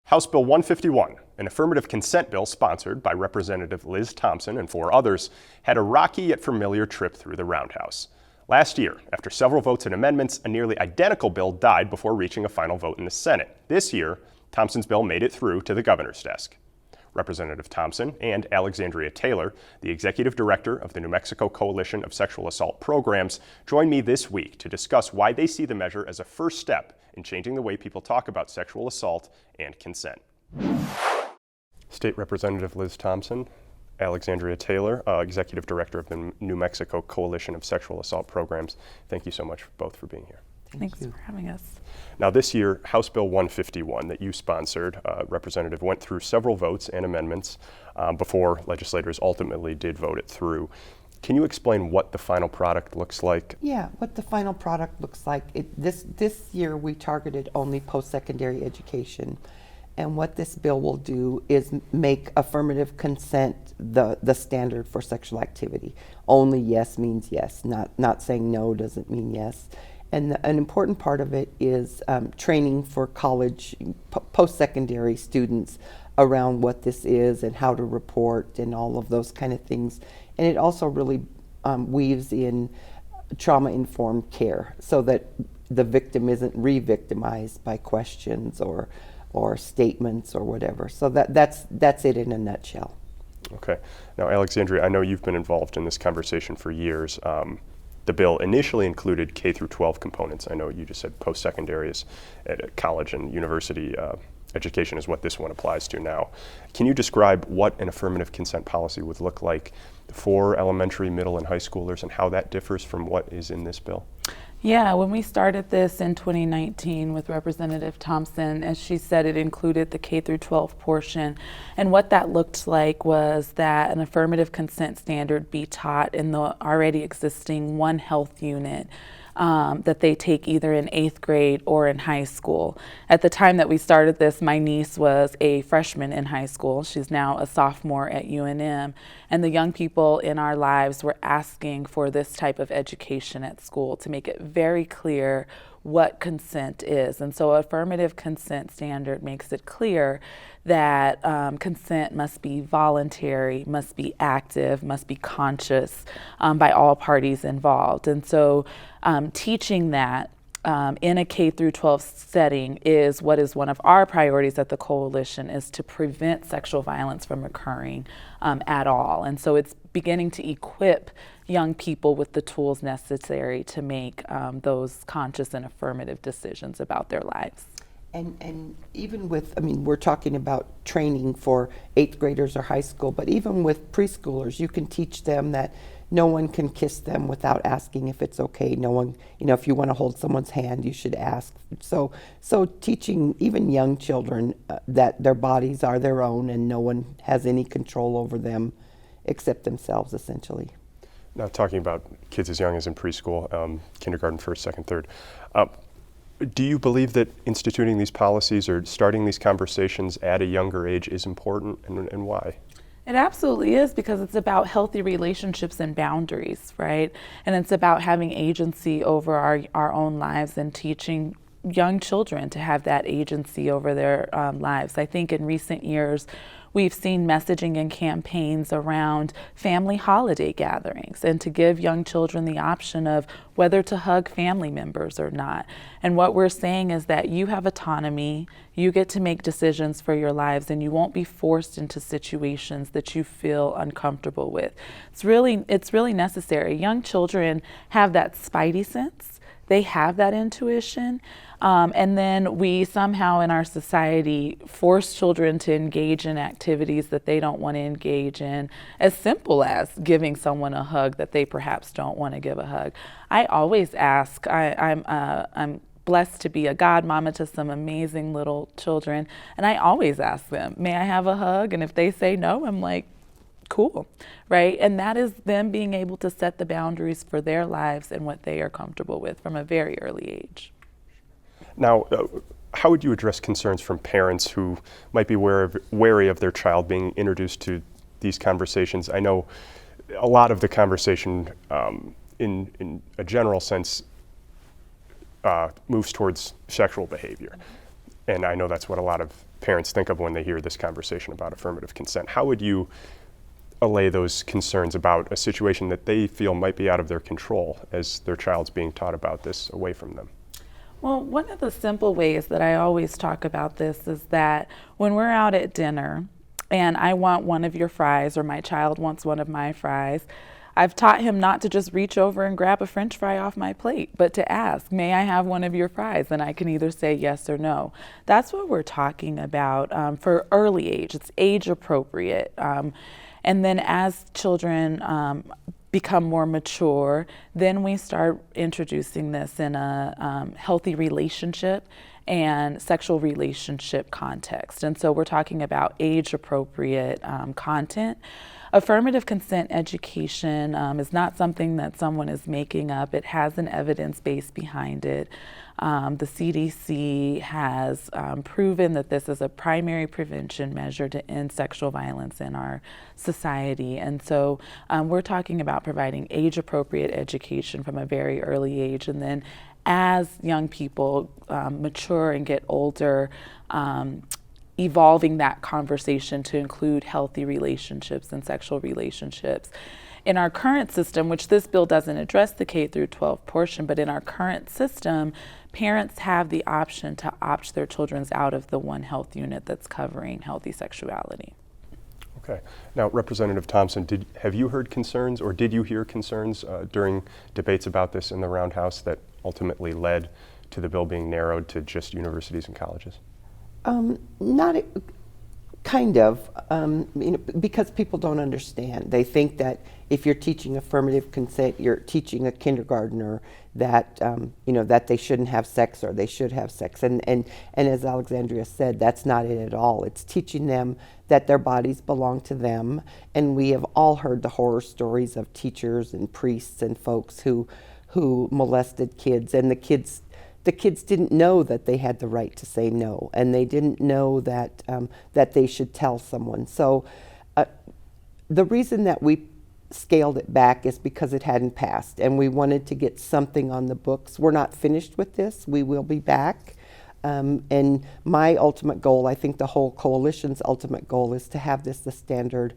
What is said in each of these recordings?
House Bill 151, an affirmative consent bill sponsored by Representative Liz Thompson and 4 others, had a rocky yet familiar trip through the Roundhouse. Last year, after several votes and amendments, a nearly identical bill died before reaching a final vote in the Senate. This year, Thompson's bill made it through to the governor's desk. Representative Thompson and Alexandria Taylor, the executive director of the New Mexico Coalition of Sexual Assault Programs, joined me this week to discuss why they see the measure as a first step in changing the way people talk about sexual assault and consent. State Representative Liz Thompson, Alexandria Taylor, executive director of the New Mexico Coalition of Sexual Assault Programs. Thank you so much both for being here. Thanks for having us. Now this year, House Bill 151 that you sponsored, Representative, went through several votes and amendments before legislators ultimately did vote it through. Can you explain what the final product looks like? Yeah, what the final product looks like. This year we targeted only post-secondary education. And what this bill will do is make affirmative consent the standard for sexual activity. Only yes means yes, not saying no doesn't mean yes. And an important part of it is training for college, post-secondary students around what this is and how to report and all of those kind of things. And it also really weaves in trauma-informed care so that the victim isn't re-victimized by questions or statements or whatever. So that's it in a nutshell. Okay. Now, Alexandria, I know you've been involved in this conversation for years. The bill initially included K through 12 components. I know you just said post-secondary is at college and university education is what this one applies to now. Can you describe what an affirmative consent policy would look like for elementary, middle, and high schoolers and how that differs from what is in this bill? Yeah, when we started this in 2019 with Representative Thompson, as she said, it included the K through 12 portion. And what that looked like was that an affirmative consent standard be taught in the already existing One Health unit that they take either in 8th grade or in high school. At the time that we started this, my niece was a freshman in high school. She's now a sophomore at UNM. And the young people in our lives were asking for this type of education at school to make it very clear what consent is. And so affirmative consent standard makes it clear that consent must be voluntary, must be active, must be conscious by all parties involved. And so teaching that in a K through 12 setting is what is one of our priorities at the coalition, is to prevent sexual violence from occurring at all. And so it's beginning to equip young people with the tools necessary to make those conscious and affirmative decisions about their lives. And even with, we're talking about training for 8th graders or high school, but even with preschoolers, you can teach them that no one can kiss them without asking if it's okay. No one, if you want to hold someone's hand, you should ask. So teaching even young children that their bodies are their own and no one has any control over them except themselves, essentially. Now, talking about kids as young as in preschool, kindergarten, first, second, third, do you believe that instituting these policies or starting these conversations at a younger age is important, and why? It absolutely is, because it's about healthy relationships and boundaries, right? And it's about having agency over our own lives and teaching young children to have that agency over their lives. I think in recent years, we've seen messaging and campaigns around family holiday gatherings and to give young children the option of whether to hug family members or not. And what we're saying is that you have autonomy, you get to make decisions for your lives, and you won't be forced into situations that you feel uncomfortable with. It's really necessary. Young children have that spidey sense. They have that intuition. And then we somehow in our society force children to engage in activities that they don't want to engage in, as simple as giving someone a hug that they perhaps don't want to give a hug. I always ask, I'm blessed to be a godmama to some amazing little children, and I always ask them, may I have a hug? And if they say no, I'm like, cool, right? And that is them being able to set the boundaries for their lives and what they are comfortable with from a very early age. Now, how would you address concerns from parents who might be wary of their child being introduced to these conversations? I know a lot of the conversation in a general sense moves towards sexual behavior. and I know that's what a lot of parents think of when they hear this conversation about affirmative consent. How would you allay those concerns about a situation that they feel might be out of their control as their child's being taught about this away from them? Well, one of the simple ways that I always talk about this is that when we're out at dinner and I want one of your fries or my child wants one of my fries, I've taught him not to just reach over and grab a French fry off my plate, but to ask, may I have one of your fries? And I can either say yes or no. That's what we're talking about for early age. It's age appropriate. And then as children become more mature, then we start introducing this in a healthy relationship and sexual relationship context. And so we're talking about age appropriate content. Affirmative consent education is not something that someone is making up. It has an evidence base behind it. The CDC has proven that this is a primary prevention measure to end sexual violence in our society. And so we're talking about providing age-appropriate education from a very early age. And then as young people mature and get older, evolving that conversation to include healthy relationships and sexual relationships. In our current system, which this bill doesn't address the K through 12 portion, but in our current system, parents have the option to opt their children out of the One Health unit that's covering healthy sexuality. Okay. Now, Representative Thompson, have you heard concerns, or did you hear concerns during debates about this in the Roundhouse that ultimately led to the bill being narrowed to just universities and colleges? Not kind of, because people don't understand. They think that if you're teaching affirmative consent, you're teaching a kindergartner that that they shouldn't have sex or they should have sex. And as Alexandria said, that's not it at all. It's teaching them that their bodies belong to them. And we have all heard the horror stories of teachers and priests and folks who molested kids, and the kids didn't know that they had the right to say no, and they didn't know that that they should tell someone. So the reason that we scaled it back is because it hadn't passed, and we wanted to get something on the books. We're not finished with this. We will be back. And my ultimate goal, I think the whole coalition's ultimate goal, is to have this the standard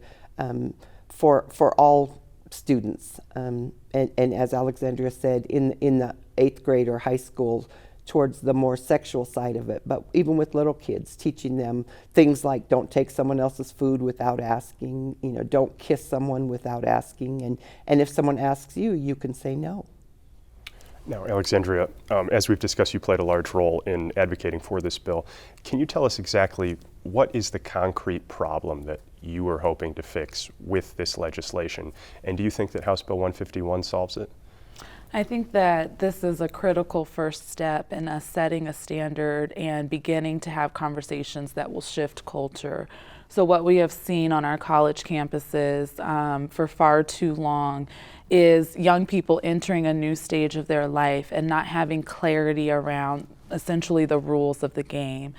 for all students. And as Alexandria said, in the 8th grade or high school, towards the more sexual side of it. But even with little kids, teaching them things like don't take someone else's food without asking, don't kiss someone without asking, and if someone asks you, you can say no. Now, Alexandria, as we've discussed, you played a large role in advocating for this bill. Can you tell us exactly what is the concrete problem that you are hoping to fix with this legislation? And do you think that House Bill 151 solves it? I think that this is a critical first step in us setting a standard and beginning to have conversations that will shift culture. So what we have seen on our college campuses for far too long is young people entering a new stage of their life and not having clarity around essentially the rules of the game.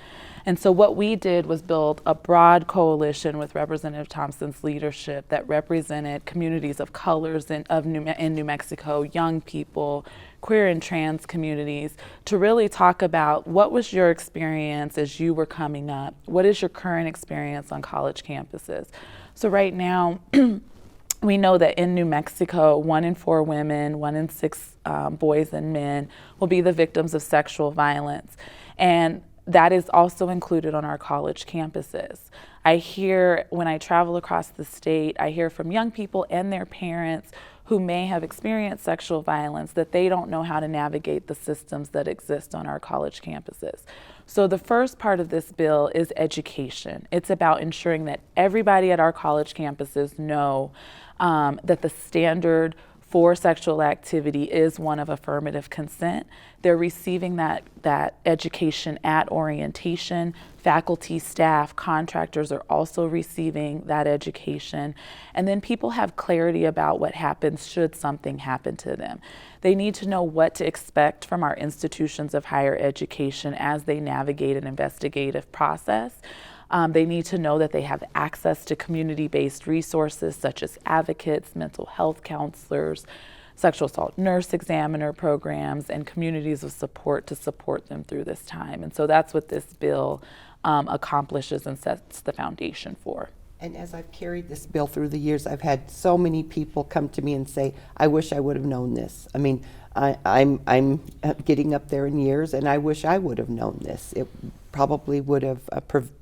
And so what we did was build a broad coalition with Representative Thompson's leadership that represented communities of colors in New Mexico, young people, queer and trans communities, to really talk about what was your experience as you were coming up? What is your current experience on college campuses? So right now, we know that in New Mexico, 1 in 4 women, 1 in 6 boys and men will be the victims of sexual violence. And that is also included on our college campuses. I hear, when I travel across the state, I hear from young people and their parents who may have experienced sexual violence that they don't know how to navigate the systems that exist on our college campuses. So the first part of this bill is education. It's about ensuring that everybody at our college campuses know that the standard for sexual activity is one of affirmative consent. They're receiving that education at orientation. Faculty, staff, contractors are also receiving that education. And then people have clarity about what happens should something happen to them. They need to know what to expect from our institutions of higher education as they navigate an investigative process. They need to know that they have access to community-based resources such as advocates, mental health counselors, sexual assault nurse examiner programs and communities of support to support them through this time. And so that's what this bill accomplishes and sets the foundation for. And as I've carried this bill through the years, I've had so many people come to me and say, I wish I would have known this. I mean, I'm getting up there in years, and I wish I would have known this. It probably would have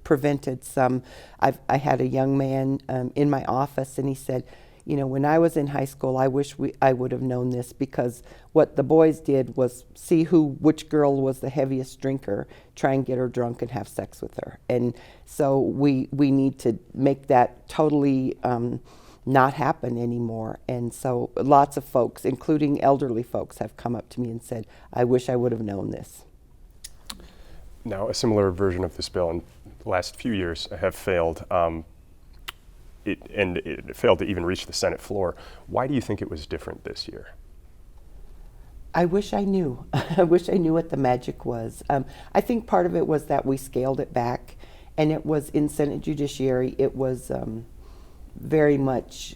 prevented some. I had a young man in my office, and he said, you know, when I was in high school, I wish I would have known this, because what the boys did was see which girl was the heaviest drinker, try and get her drunk and have sex with her. And so we need to make that totally not happen anymore. And so lots of folks, including elderly folks, have come up to me and said, I wish I would have known this. Now, a similar version of this bill in the last few years have failed. It failed to even reach the Senate floor. Why do you think it was different this year? I wish I knew. I wish I knew what the magic was. I think part of it was that we scaled it back, and it was in Senate Judiciary. It was very much,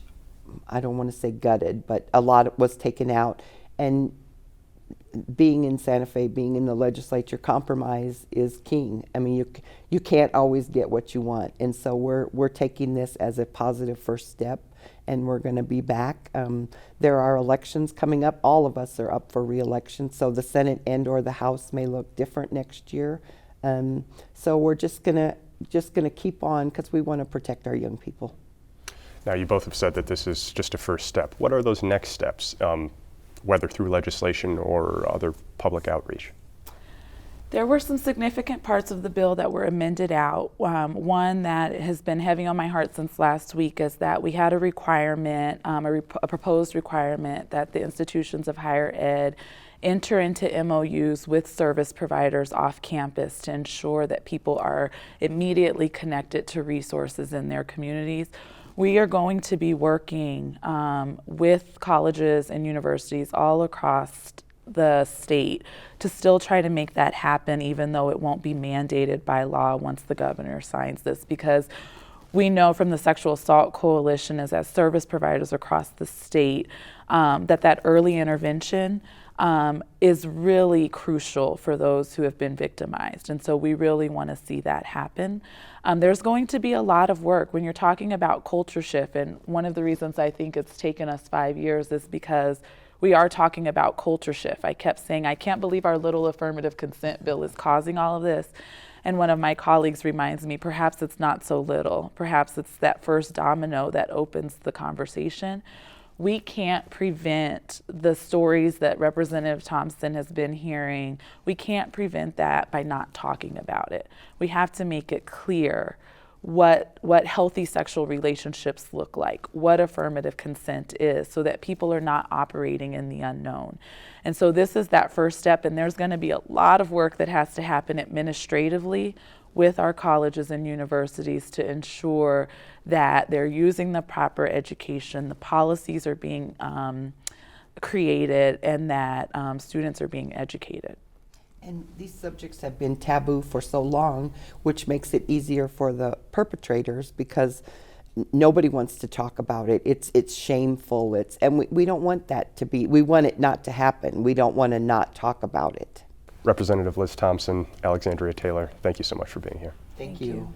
I don't want to say gutted, but a lot was taken out. And being in Santa Fe, being in the legislature, compromise is king. I mean, you can't always get what you want, and so we're taking this as a positive first step, and we're going to be back. There are elections coming up. All of us are up for re-election, so the Senate and/or the House may look different next year. So we're just gonna keep on, because we want to protect our young people. Now, you both have said that this is just a first step. What are those next steps? Whether through legislation or other public outreach? There were some significant parts of the bill that were amended out. One that has been heavy on my heart since last week is that we had a requirement, a proposed requirement, that the institutions of higher ed enter into MOUs with service providers off campus to ensure that people are immediately connected to resources in their communities. We are going to be working with colleges and universities all across the state to still try to make that happen, even though it won't be mandated by law once the governor signs this, because we know from the Sexual Assault Coalition, as service providers across the state, that early intervention is really crucial for those who have been victimized. And so we really want to see that happen. There's going to be a lot of work when you're talking about culture shift. And one of the reasons I think it's taken us 5 years is because we are talking about culture shift. I kept saying, I can't believe our little affirmative consent bill is causing all of this. And one of my colleagues reminds me, perhaps it's not so little. Perhaps it's that first domino that opens the conversation. We can't prevent the stories that Representative Thompson has been hearing. We can't prevent that by not talking about it. We have to make it clear what healthy sexual relationships look like, what affirmative consent is, so that people are not operating in the unknown. And so this is that first step, and there's going to be a lot of work that has to happen administratively with our colleges and universities to ensure that they're using the proper education, the policies are being created, and that students are being educated. And these subjects have been taboo for so long, which makes it easier for the perpetrators, because nobody wants to talk about it. It's shameful. And we don't want that to be. We want it not to happen. We don't want to not talk about it. Representative Liz Thompson, Alexandria Taylor, thank you so much for being here. Thank you.